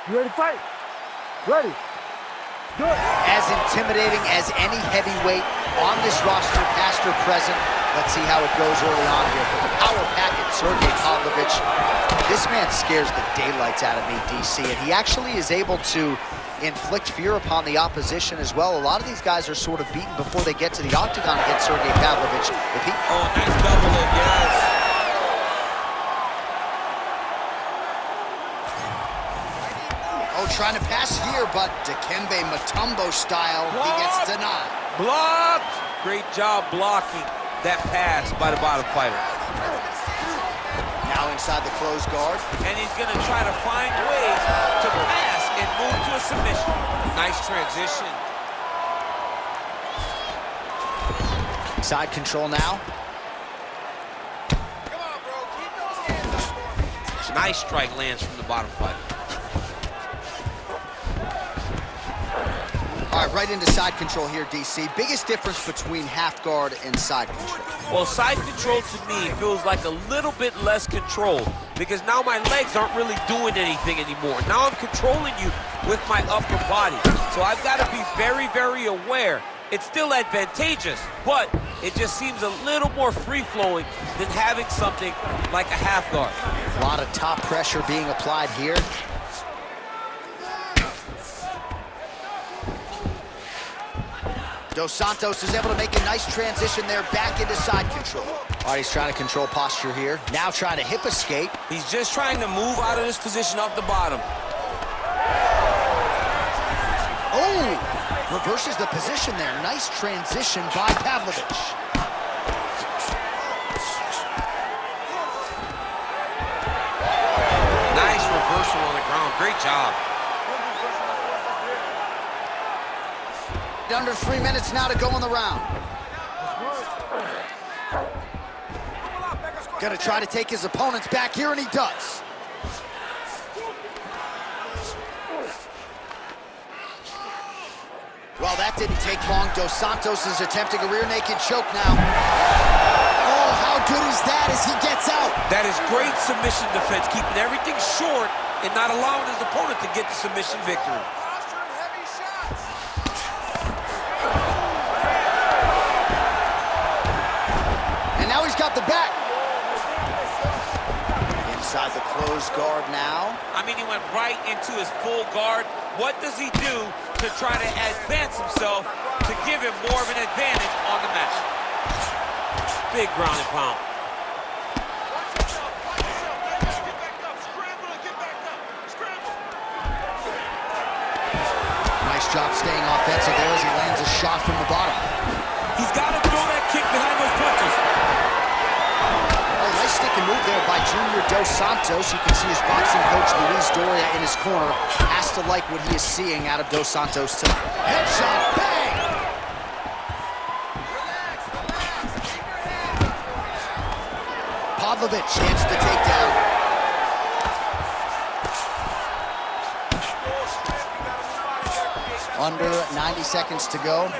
You ready to fight? Ready. Good. As intimidating as any heavyweight on this roster, past or present. Let's see how it goes early on here. For the power packet, Sergey Pavlovich. This man scares the daylights out of me, DC, and he actually is able to inflict fear upon the opposition as well. A lot of these guys are sort of beaten before they get to the octagon against Sergey Pavlovich. If he... Oh, nice double leg, yes. Oh, trying to pass here, but Dikembe Mutombo style, he gets denied. Blocked! Great job blocking that pass by the bottom fighter. Now inside the closed guard. And he's gonna try to find ways to pass and move to a submission. Nice transition. Side control now. Come on, bro, keep those hands up. Nice strike lands from the bottom fighter. All right, right into side control here, DC. Biggest difference between half guard and side control? Well, side control to me feels like a little bit less control because now my legs aren't really doing anything anymore. Now I'm controlling you with my upper body. So I've got to be very, very aware. It's still advantageous, but it just seems a little more free-flowing than having something like a half guard. A lot of top pressure being applied here. Dos Santos is able to make a nice transition there back into side control. All right, he's trying to control posture here. Now trying to hip escape. He's just trying to move out of this position off the bottom. Oh, reverses the position there. Nice transition by Pavlovich. Nice reversal on the ground. Great job. Under 3 minutes now to go in the round. Gonna try to take his opponents back here, and he does. Well, that didn't take long. Dos Santos is attempting a rear naked choke now. Oh, how good is that as he gets out? That is great submission defense, keeping everything short and not allowing his opponent to get the submission victory. Now he's got the back. Inside the closed guard now. I mean, he went right into his full guard. What does he do to try to advance himself to give him more of an advantage on the mat? Big ground and pound. Nice job staying offensive there as he lands a shot from the bottom. He's got to throw that kick behind those punches. Nice stick and move there by Junior Dos Santos. You can see his boxing coach, Luis Doria, in his corner. Has to like what he is seeing out of Dos Santos tonight. Headshot, bang! Pavlovich hits the takedown. Under 90 seconds to go.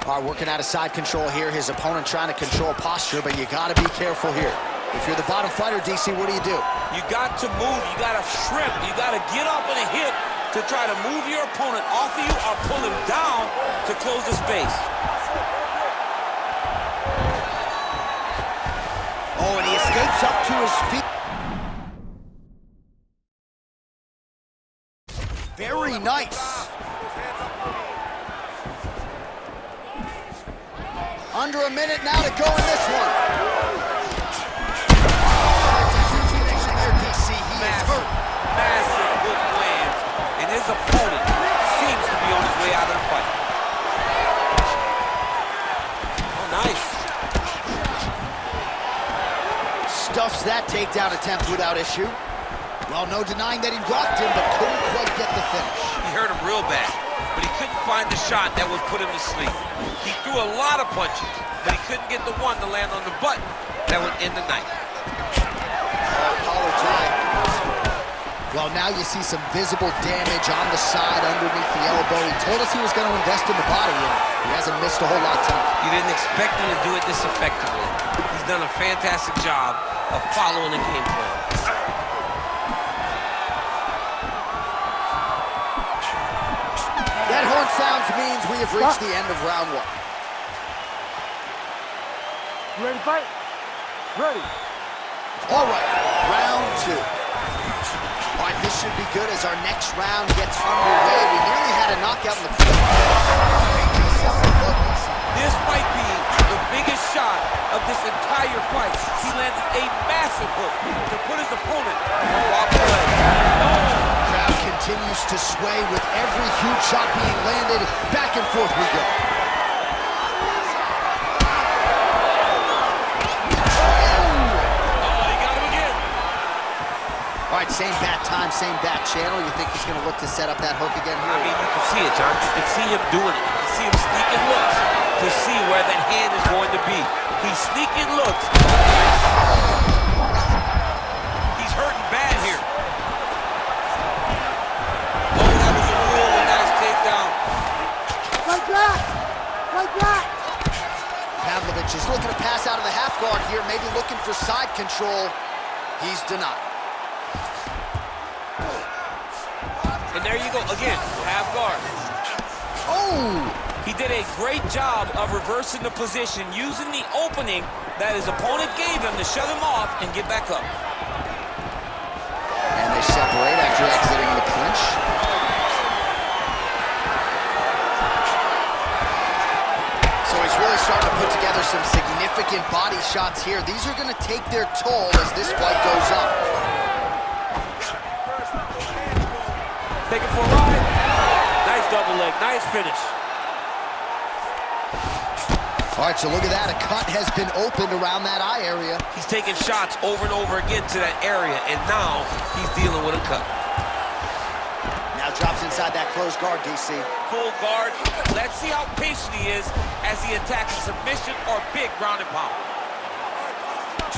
All right, working out of side control here. His opponent trying to control posture, but you got to be careful here. If you're the bottom fighter, DC, what do? You got to move. You got to shrimp. You got to get up on a hip to try to move your opponent off of you or pull him down to close the space. Oh, and he escapes up to his feet. Very nice. Under a minute now to go in this one. That's a huge connection there, DC. He is hurt. Massive hook lands, and his opponent seems to be on his way out of the fight. Oh, nice. Stuffs that takedown attempt without issue. Well, no denying that he rocked him, but couldn't quite get the finish. He hurt him real bad, but he couldn't find the shot that would put him to sleep. He threw a lot of punches, but he couldn't get the one to land on the button that would end the night. Collar tie. Well, now you see some visible damage on the side underneath the elbow. He told us he was going to invest in the body, and he hasn't missed a whole lot tonight. You didn't expect him to do it this effectively. He's done a fantastic job of following the game plan. That horn sounds means we have reached the end of round one. You ready to fight? Ready. All right, round two. All right, this should be good as our next round gets underway. We nearly had a knockout in the first. This might be the biggest shot of this entire fight. He landed a massive hook to put his opponent on wobble leg. Crowd continues to sway with every huge shot being landed. Back and forth we go. All right, same bat time, same bat channel. You think he's going to look to set up that hook again here? I mean, you can see it, John. You can see him doing it. You can see him sneaking looks to see where that hand is going to be. He's sneaking looks. He's hurting bad here. Oh, that was a really nice takedown. Like that! Like that! Pavlovich is looking to pass out of the half guard here, maybe looking for side control. He's denied. And there you go, again, half guard. Oh! He did a great job of reversing the position, using the opening that his opponent gave him to shut him off and get back up. And they separate after exiting the clinch. So he's really starting to put together some significant body shots here. These are going to take their toll as this fight goes on. Take it for a ride. Nice double leg, nice finish. All right, so look at that. A cut has been opened around that eye area. He's taking shots over and over again to that area, and now he's dealing with a cut. Now drops inside that closed guard, DC. Full guard. Let's see how patient he is as he attacks a submission or big ground and pound.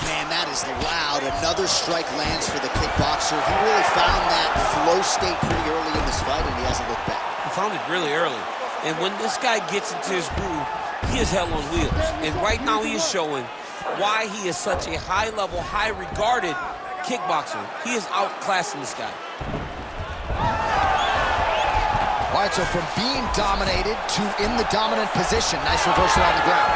Man, that is loud. Another strike lands for the kickboxer. He really found that flow state pretty early in this fight, and he hasn't looked back. He found it really early. And when this guy gets into his groove, he is hell on wheels. And right now he is showing why he is such a high-level, high-regarded kickboxer. He is outclassing this guy. All right, so from being dominated to in the dominant position. Nice reversal on the ground.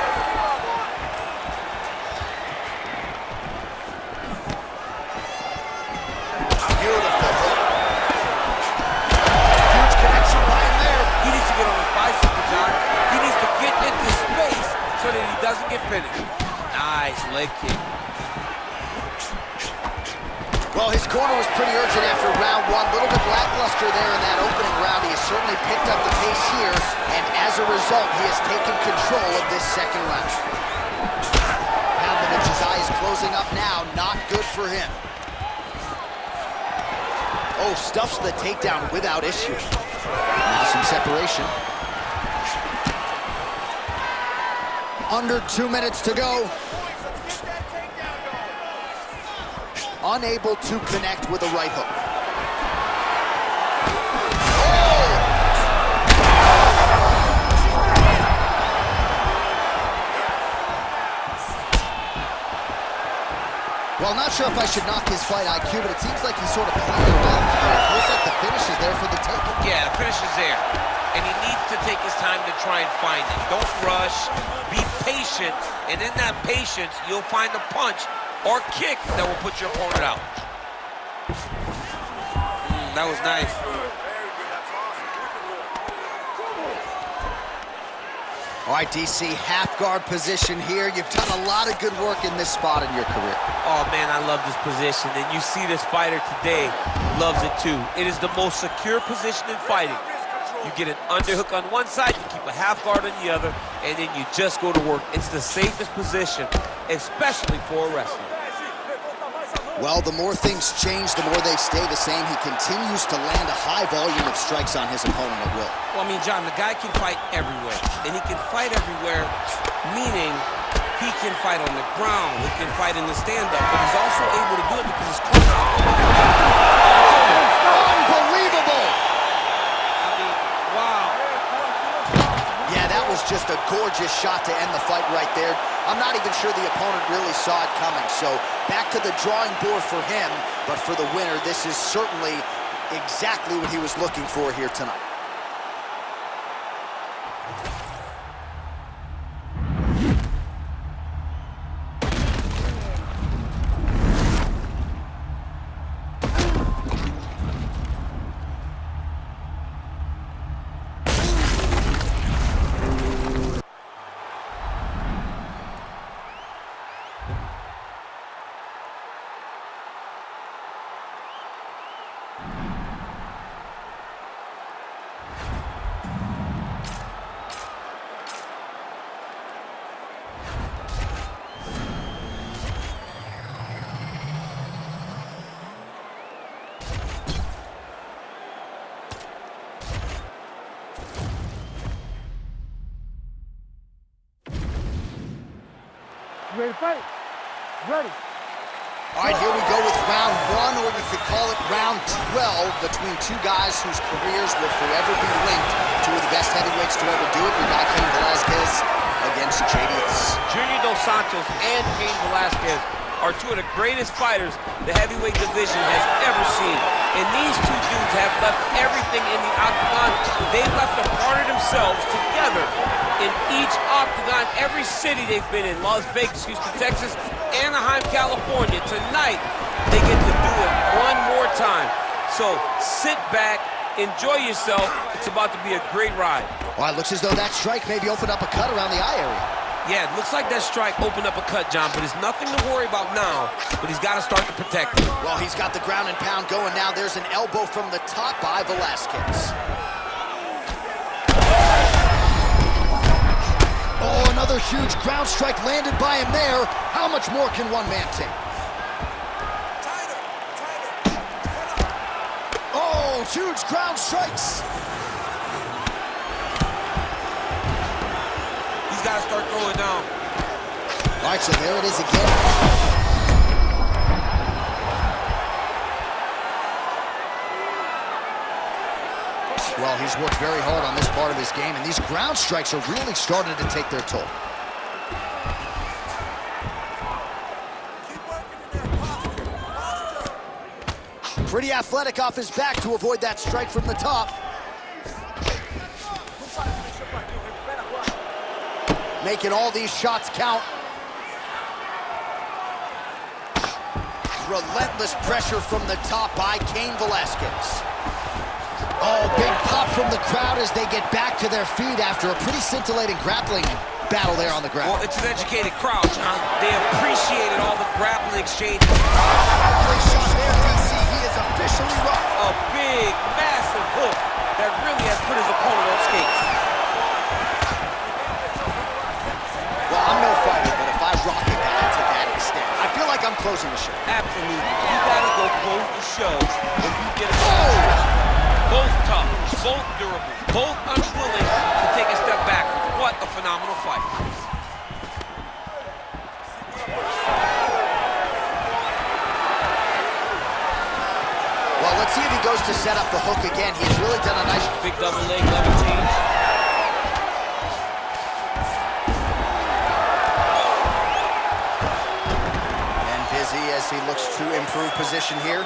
Beautiful hook. Huge connection by him there. He needs to get on his bicycle, John. He needs to get into space so that he doesn't get finished. Nice leg kick. Well, his corner was pretty urgent after round one. A little bit lackluster there in that opening round. He has certainly picked up the pace here, and as a result, he has taken control of this second round. Pavlovich's eye is closing up now. Not good for him. Oh, stuffs the takedown without issue. Now some separation. Under 2 minutes to go. Unable to connect with a right hook. Well, not sure if I should knock his fight IQ, but it seems like he's sort of playing around here. It feels like the finish is there for the taking. Yeah, the finish is there. And he needs to take his time to try and find it. Don't rush. Be patient. And in that patience, you'll find a punch or kick that will put your opponent out. That was nice. All right, DC, half guard position here. You've done a lot of good work in this spot in your career. Oh, man, I love this position. And you see this fighter today loves it, too. It is the most secure position in fighting. You get an underhook on one side, you keep a half guard on the other, and then you just go to work. It's the safest position, especially for a wrestler. Well, the more things change, the more they stay the same. He continues to land a high volume of strikes on his opponent at will. Well, I mean, John, the guy can fight everywhere. And he can fight everywhere, meaning he can fight on the ground, he can fight in the stand-up, but he's also able to do it because his corner. Unbelievable! I mean, wow. Yeah, that was just a gorgeous gorgeous shot to end the fight right there. I'm not even sure the opponent really saw it coming. So back to the drawing board for him, but for the winner, this is certainly exactly what he was looking for here tonight. You ready to fight? Ready. All right, here we go with round 1, or you could call it round 12, between two guys whose careers will forever be linked to the best heavyweights to ever do it. We got Cain Velasquez against JDS. Junior Dos Santos and Cain Velasquez are two of the greatest fighters the heavyweight division has ever seen. And these two dudes have left everything in the octagon. They've left a part of themselves together in each octagon, every city they've been in, Las Vegas, Houston, Texas, Anaheim, California. Tonight, they get to do it one more time. So sit back, enjoy yourself. It's about to be a great ride. Well, it looks as though that strike maybe opened up a cut around the eye area. Yeah, it looks like that strike opened up a cut, John, but it's nothing to worry about now, but he's got to start to protect it. Well, he's got the ground and pound going now. There's an elbow from the top by Velasquez. Oh, another huge ground strike landed by him there. How much more can one man take? Oh, huge ground strikes. Got to start throwing down. All right, so there it is again. Well, he's worked very hard on this part of his game, and these ground strikes are really starting to take their toll. Pretty athletic off his back to avoid that strike from the top. Making all these shots count. Relentless pressure from the top by Cain Velasquez. Oh, big pop from the crowd as they get back to their feet after a pretty scintillating grappling battle there on the ground. Well, it's an educated crowd, John. They appreciated all the grappling exchange. Great shot there, DC. He is officially rocked. A big, massive hook that really has put his opponent on skates. Well, I'm no fighter, but if I rock a guy to that extent, I feel like I'm closing the show. Absolutely. You gotta go close the show if you get a both tough, both durable, both unwilling to take a step back. What a phenomenal fight. Well, let's see if he goes to set up the hook again. He's really done a nice... Big double leg levitate. As he looks to improve position here.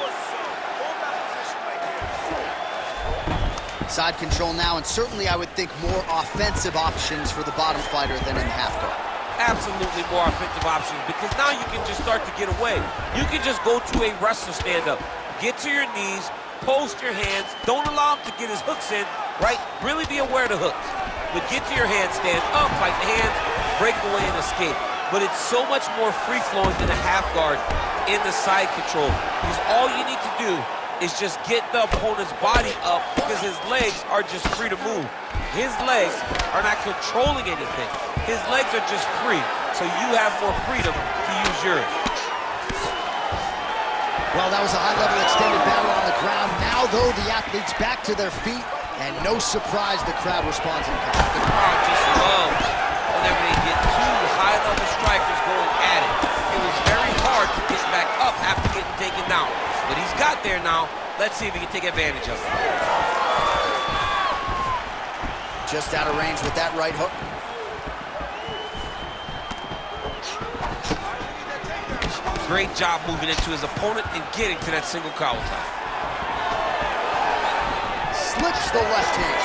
Side control now, and certainly I would think more offensive options for the bottom fighter than in the half guard. Absolutely more offensive options, because now you can just start to get away. You can just go to a wrestler stand-up. Get to your knees, post your hands, don't allow him to get his hooks in, right? Really be aware of the hooks. But get to your hands, stand up, fight the hands, break away and escape. But it's so much more free-flowing than a half guard in the side control, because all you need to do is just get the opponent's body up, because his legs are just free to move. His legs are not controlling anything. His legs are just free, so you have more freedom to use yours. Well, that was a high-level extended battle on the ground. Now, though, the athletes back to their feet, and no surprise the crowd responds in kind. The crowd just loves whenever they get two high-level strikers going at it. It was very hard to get back up after getting taken down. But he's got there now. Let's see if he can take advantage of it. Just out of range with that right hook. great job moving into his opponent and getting to that single collar tie. Slips the left hand.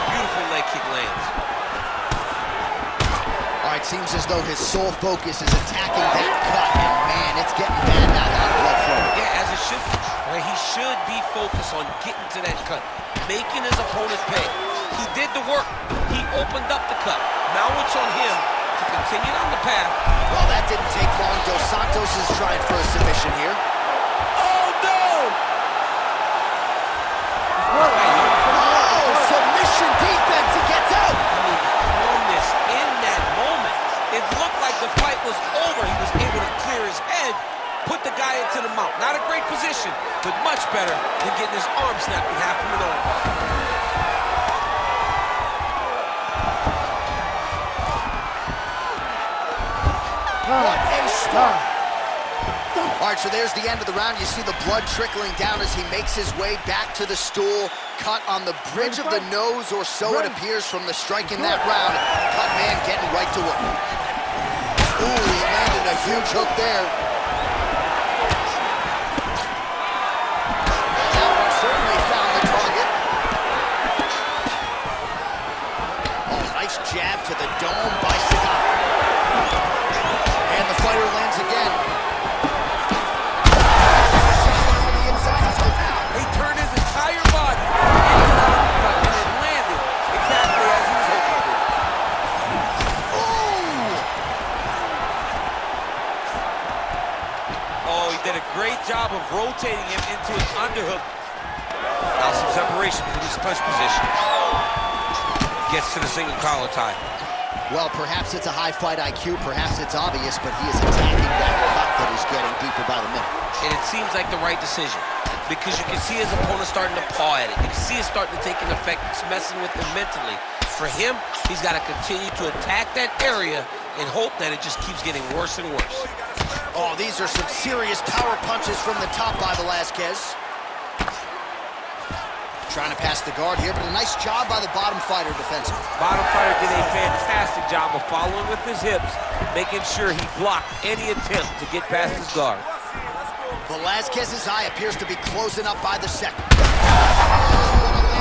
Beautiful leg kick lands. All right, seems as though his sole focus is attacking that cut, and man, it's getting bad now, that blood flow. Yeah, as it should be. Right? He should be focused on getting to that cut, making his opponent pay. He did the work. He opened up the cut. Now it's on him to continue on the path. Well, that didn't take long. Dos Santos is trying for a submission here. Oh, no! Oh, submission defense. He gets out. I mean, calmness in that moment. It looked like the fight was over. He was able to clear his head, put the guy into the mount. Not a great position, but much better than getting his arm snapped in half from an armbar. What a start. All right, so there's the end of the round. You see the blood trickling down as he makes his way back to the stool. Cut on the bridge of the nose, or so it appears from the strike in that round. Cut man getting right to work. Ooh, he landed a huge hook there. That one certainly found the target. Oh, nice jab to the dome by Sagat. And the fighter lands again. He turned his entire body into the uppercut, and it landed exactly as he was hoping to. Oh, he did a great job of rotating him into his underhook. Now some separation from his punch position. Gets to the single collar tie. Well, perhaps it's a high fight IQ, perhaps it's obvious, but he is attacking that cut that is getting deeper by the minute. And it seems like the right decision, because you can see his opponent starting to paw at it. You can see it starting to take an effect. It's messing with him mentally. For him, he's got to continue to attack that area and hope that it just keeps getting worse and worse. Oh, these are some serious power punches from the top by Velasquez. Trying to pass the guard here, but a nice job by the bottom fighter defensively. Bottom fighter did a fantastic job of following with his hips, making sure he blocked any attempt to get past his guard. Velasquez's eye appears to be closing up by the second.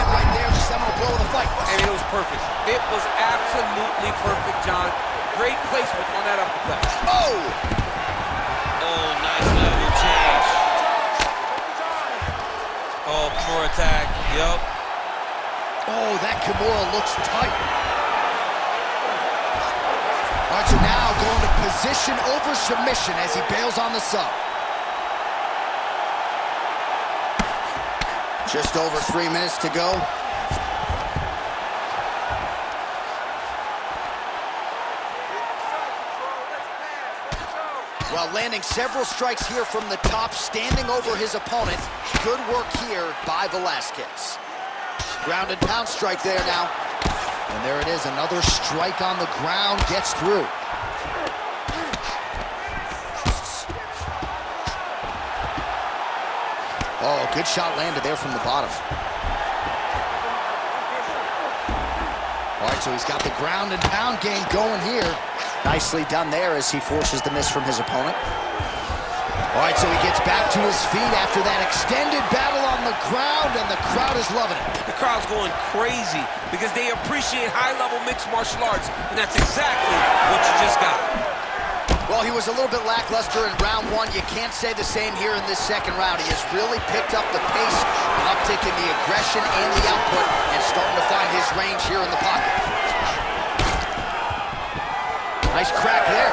Right there, the seminal blow of the fight. And it was perfect. It was absolutely perfect, John. Great placement on that uppercut. Oh! Oh, nice level change. Oh, more attack. Yup. Oh, that Kimura looks tight. All right, so now going to position over submission as he bails on the sub. Just over 3 minutes to go. Well, landing several strikes here from the top, standing over his opponent. Good work here by Velasquez. Ground and pound strike there now. And there it is, another strike on the ground, gets through. Oh, good shot landed there from the bottom. All right, so he's got the ground and pound game going here. Nicely done there as he forces the miss from his opponent. All right, so he gets back to his feet after that extended battle on the ground, and the crowd is loving it. The crowd's going crazy because they appreciate high-level mixed martial arts, and that's exactly what you just got. Well, he was a little bit lackluster in round one. You can't say the same here in this second round. He has really picked up the pace, an uptick in the aggression and the output, and starting to find his range here in the pocket. Nice crack there.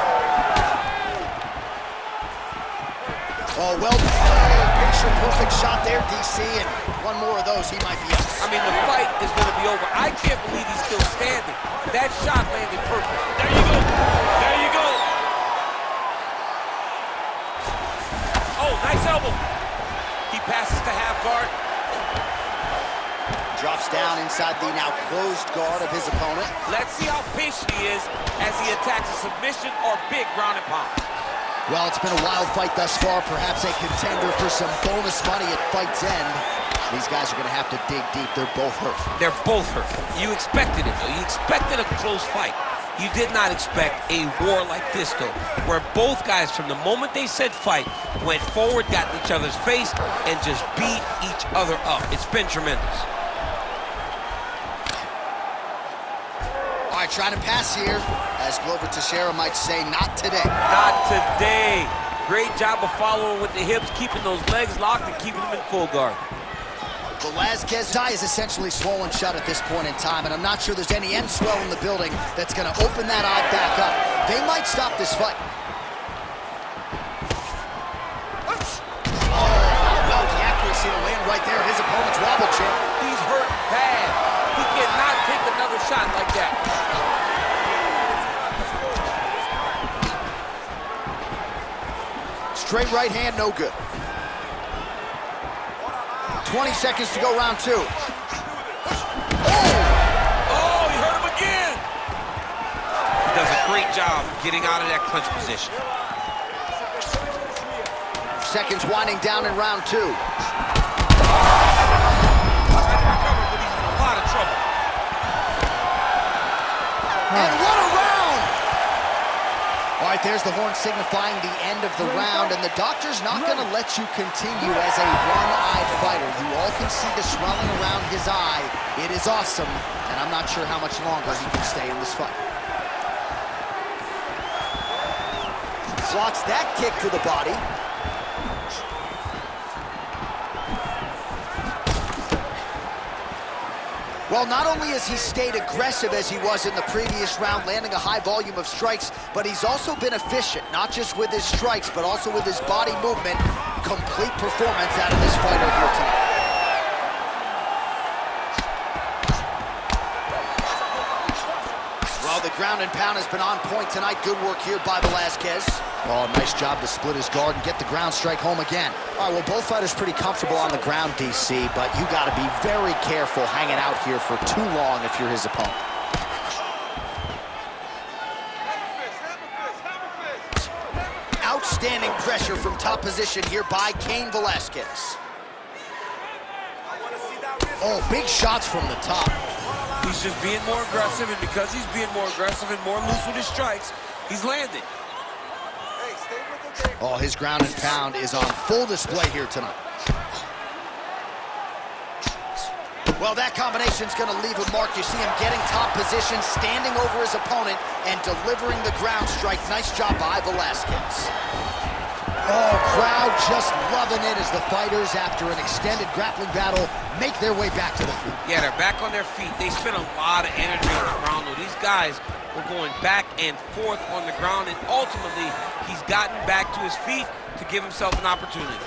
Oh, well, picture-perfect shot there, DC, and one more of those, he might be up. I mean, the fight is going to be over. I can't believe he's still standing. That shot landed perfect. There you go. There you go. Oh, nice elbow. He passes to half guard. Drops down inside the now closed guard of his opponent. Let's see how patient he is as he attacks a submission or big ground and pound. Well, it's been a wild fight thus far, perhaps a contender for some bonus money at fight's end. These guys are going to have to dig deep. They're both hurt. They're both hurt. You expected it, though. You expected a close fight. You did not expect a war like this, though, where both guys, from the moment they said fight, went forward, got in each other's face, and just beat each other up. It's been tremendous. All right, trying to pass here, as Glover Teixeira might say, not today. Not today. Great job of following with the hips, keeping those legs locked and keeping them in full guard. Velasquez's eye is essentially swollen shut at this point in time, and I'm not sure there's any end swell in the building that's going to open that eye back up. They might stop this fight. Oh, how about the accuracy to land right there? His opponent's wobble chair. He's hurt bad. He cannot take another shot like that. Straight right hand, no good. 20 seconds to go, round two. Oh, he hurt him again. He does a great job getting out of that clinch position. Seconds winding down in round two. He's in a lot of trouble. And what a round! All right, there's the horn signifying the end of the round, and the doctor's not going to let you continue as a one-eyed fighter. You all can see the swelling around his eye. It is awesome, and I'm not sure how much longer he can stay in this fight. Blocks that kick to the body. Well, not only has he stayed aggressive as he was in the previous round, landing a high volume of strikes, but he's also been efficient, not just with his strikes, but also with his body movement. Complete performance out of this fighter here tonight. Well, the ground and pound has been on point tonight. Good work here by Velasquez. Oh, nice job to split his guard and get the ground strike home again. All right, well, both fighters pretty comfortable on the ground, DC, but you got to be very careful hanging out here for too long if you're his opponent. Outstanding pressure from top position here by Cain Velasquez. Oh, big shots from the top. He's just being more aggressive, and because he's being more aggressive and more loose with his strikes, he's landing. Oh, his ground and pound is on full display here tonight. Well, that combination's going to leave a mark. You see him getting top position, standing over his opponent, and delivering the ground strike. Nice job by Velasquez. Oh, crowd just loving it as the fighters, after an extended grappling battle, make their way back to the feet. Yeah, they're back on their feet. They spent a lot of energy on the ground, though. These guys were going back and forth on the ground, and ultimately, he's gotten back to his feet to give himself an opportunity.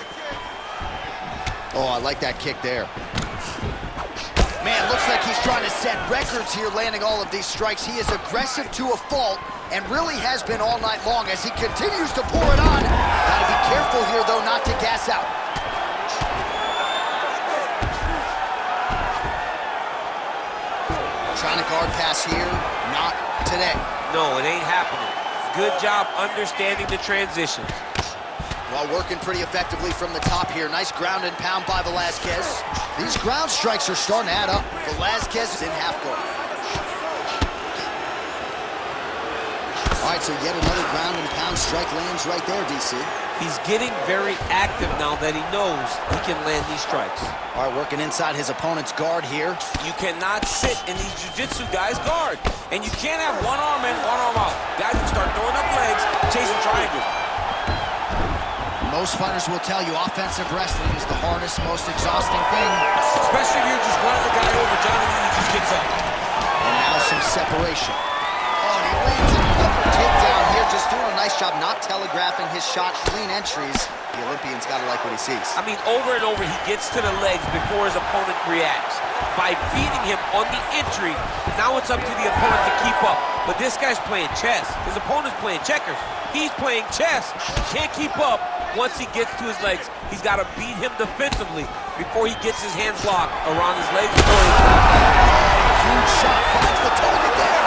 Oh, I like that kick there. Man, looks like he's trying to set records here, landing all of these strikes. He is aggressive to a fault, and really has been all night long as he continues to pour it on. Gotta be careful here, though, not to gas out. Trying to guard pass here, not today. No, it ain't happening. Good job understanding the transitions. Well, working pretty effectively from the top here. Nice ground and pound by Velasquez. These ground strikes are starting to add up. Velasquez is in half guard. All right, so yet another ground and pound strike lands right there, DC. He's getting very active now that he knows he can land these strikes. All right, working inside his opponent's guard here. You cannot sit in these jiu-jitsu guys' guard. And you can't have one arm in, one arm out. Guys will start throwing up legs, chasing triangles. Most fighters will tell you offensive wrestling is the hardest, most exhausting thing. Especially if you're just running the guy over, Johnny, and he just gets up. And now some separation. Oh, and he lands an upper takedown here, just doing a nice job not telegraphing his shot. Clean entries. The Olympian's got to like what he sees. I mean, over and over, he gets to the legs before his opponent reacts. By feeding him on the entry, now it's up to the opponent to keep up. But this guy's playing chess. His opponent's playing checkers. He's playing chess. He can't keep up. Once he gets to his legs, he's got to beat him defensively before he gets his hands locked around his legs. Huge shot finds the target there.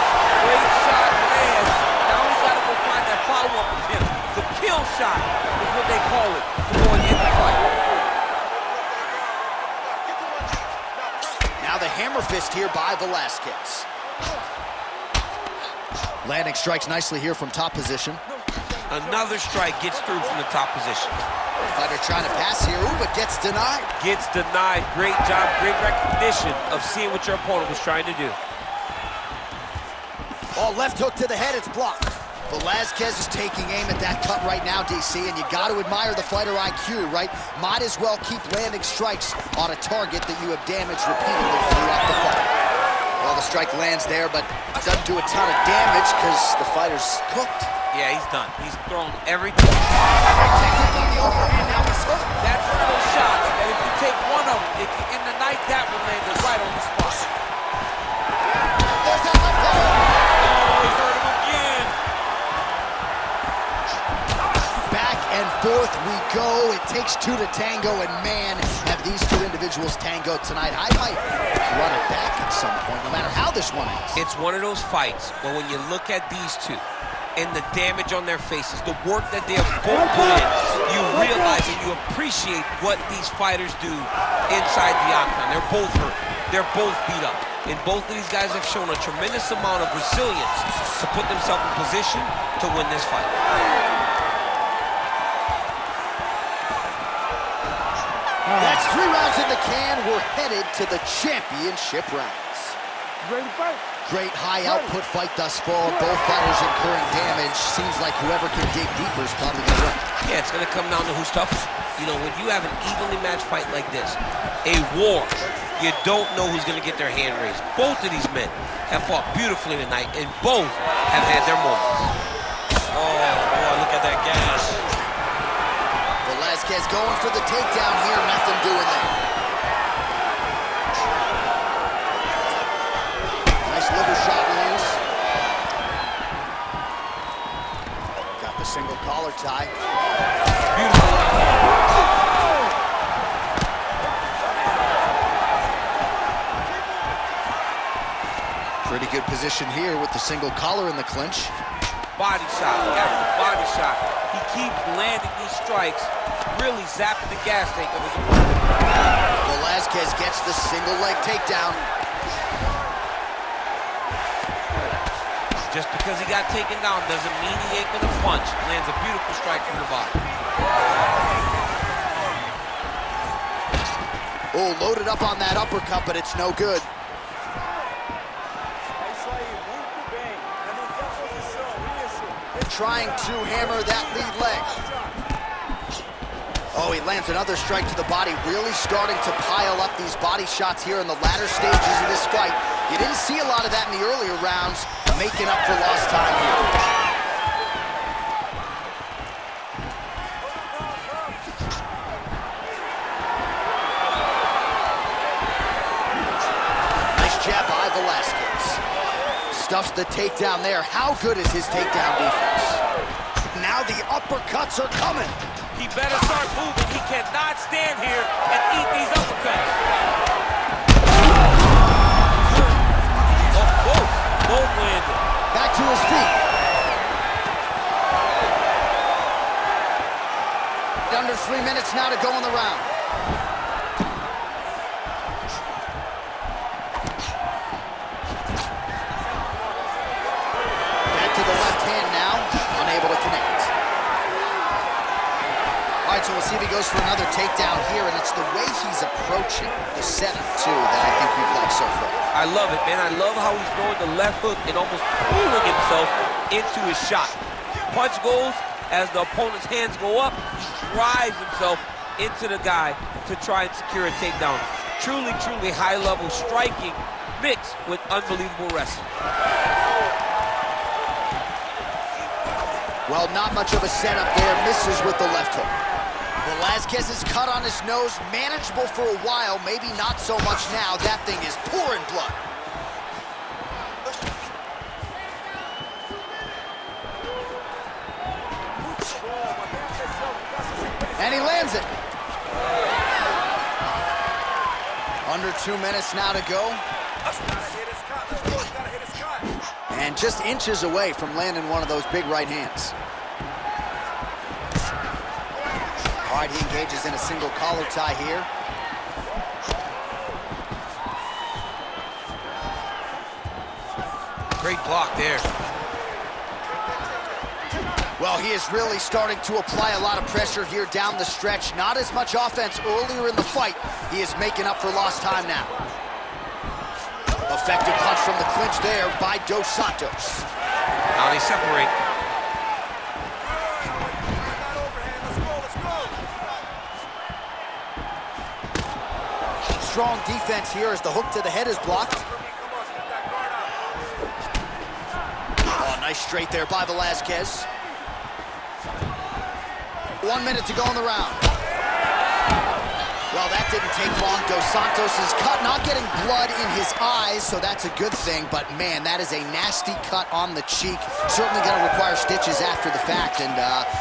Great shot, man. Now he's got to go find that follow-up attempt. The kill shot is what they call it to go and end the fight. Now the hammer fist here by Velasquez. Landing strikes nicely here from top position. Another strike gets through from the top position. Fighter trying to pass here, ooh, but gets denied. Gets denied. Great job, great recognition of seeing what your opponent was trying to do. Oh, left hook to the head, it's blocked. Velasquez is taking aim at that cut right now, DC, and you got to admire the fighter IQ, right? Might as well keep landing strikes on a target that you have damaged repeatedly throughout the fight. Well, the strike lands there, but doesn't do a ton of damage because the fighter's cooked. Yeah, he's done. He's thrown everything. Technique on the overhand, now he's hooked. That's one of those shots that if you take one of them, in the night, that one landed right on the spot. There's that left hook. Oh, he hurt him again. Back and forth we go. It takes two to tango, and man, have these two individuals tangoed tonight. I might run it back at some point, no matter how this one ends. It's one of those fights where when you look at these two and the damage on their faces, the work that they have both put in, you realize and you appreciate what these fighters do inside the octagon. They're both hurt. They're both beat up. And both of these guys have shown a tremendous amount of resilience to put themselves in position to win this fight. That's 3 rounds in the can. We're headed to the championship rounds. Ready to fight? Great high output fight thus far. Both fighters incurring damage. Seems like whoever can dig deeper is probably going to win. Yeah, it's going to come down to who's tougher. You know, when you have an evenly matched fight like this, a war, you don't know who's going to get their hand raised. Both of these men have fought beautifully tonight, and both have had their moments. Oh, boy, look at that gas. Velasquez going for the takedown here. Nothing doing there. Nice liver shot lands. Got the single collar tie. Beautiful right hand. Pretty good position here with the single collar in the clinch. Body shot, after body shot. He keeps landing these strikes, really zapping the gas tank of his opponent. Velasquez gets the single leg takedown. Just because he got taken down doesn't mean he ain't gonna punch. Lands a beautiful strike from the body. Oh, loaded up on that uppercut, but it's no good. Trying to hammer that lead leg. Oh, he lands another strike to the body, really starting to pile up these body shots here in the latter stages of this fight. You didn't see a lot of that in the earlier rounds, making up for lost time here. Nice jab by Velasquez. Stuffs the takedown there. How good is his takedown defense? Now the uppercuts are coming. He better start moving. He cannot stand here and eat these uppercuts. Oh, both landed. Back to his feet. Under 3 minutes now to go in the round. Back to the left hand now, unable to connect. All right, so we'll see if he goes for another takedown here, and it's the way he's approaching the setup, too, that I think we've liked so far. I love it, man. I love how he's throwing the left hook and almost pulling himself into his shot. Punch goes, as the opponent's hands go up, he drives himself into the guy to try and secure a takedown. Truly, truly high-level striking mixed with unbelievable wrestling. Well, not much of a setup there. Misses with the left hook. Velasquez's cut on his nose, manageable for a while, maybe not so much now. That thing is pouring blood. And he lands it. Under 2 minutes now to go. And just inches away from landing one of those big right hands. All right, he engages in a single collar tie here. Great block there. Well, he is really starting to apply a lot of pressure here down the stretch. Not as much offense earlier in the fight. He is making up for lost time now. Effective punch from the clinch there by Dos Santos. Now they separate. Strong defense here as the hook to the head is blocked. Oh, nice straight there by Velasquez. 1 minute to go in the round. Well, that didn't take long. Dos Santos is cut, not getting blood in his eyes, so that's a good thing. But, man, that is a nasty cut on the cheek. Certainly going to require stitches after the fact, and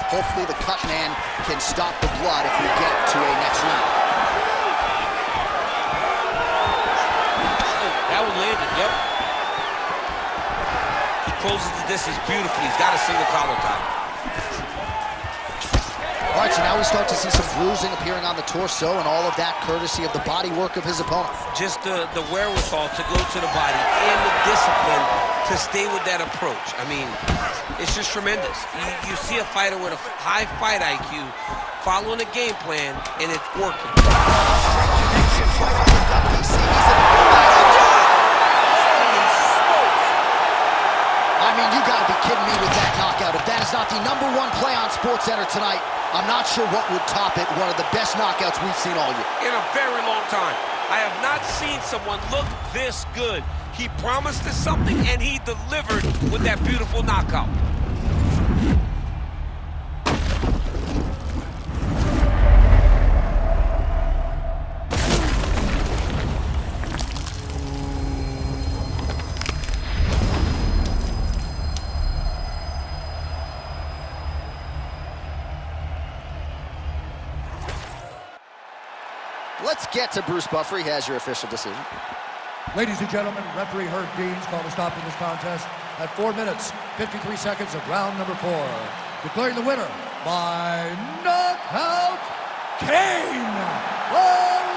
hopefully the cut man can stop the blood if we get to a next round. That one landed, yep. He closes the distance beautifully. He's got a single collar tie. All right, so now we start to see some bruising appearing on the torso, and all of that courtesy of the body work of his opponent. Just the wherewithal to go to the body and the discipline to stay with that approach. I mean, it's just tremendous. You see a fighter with a high fight IQ following a game plan, and it's working. I mean, you gotta be kidding me with that knockout. If that is not the #1 play on SportsCenter tonight, I'm not sure what would top it. One of the best knockouts we've seen all year. In a very long time. I have not seen someone look this good. He promised us something, and he delivered with that beautiful knockout. Let's get to Bruce Buffer. He has your official decision. Ladies and gentlemen, referee Herb Deans called a stop to this contest at 4 minutes, 53 seconds of round number 4. Declaring the winner by knockout, Cain Velasquez.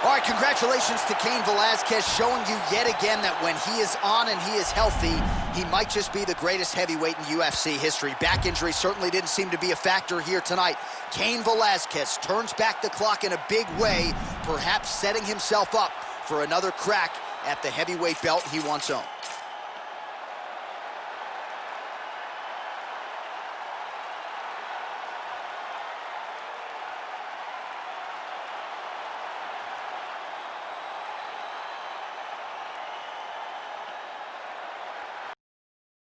All right, congratulations to Cain Velasquez, showing you yet again that when he is on and he is healthy, he might just be the greatest heavyweight in UFC history. Back injury certainly didn't seem to be a factor here tonight. Cain Velasquez turns back the clock in a big way, perhaps setting himself up for another crack at the heavyweight belt he once owned.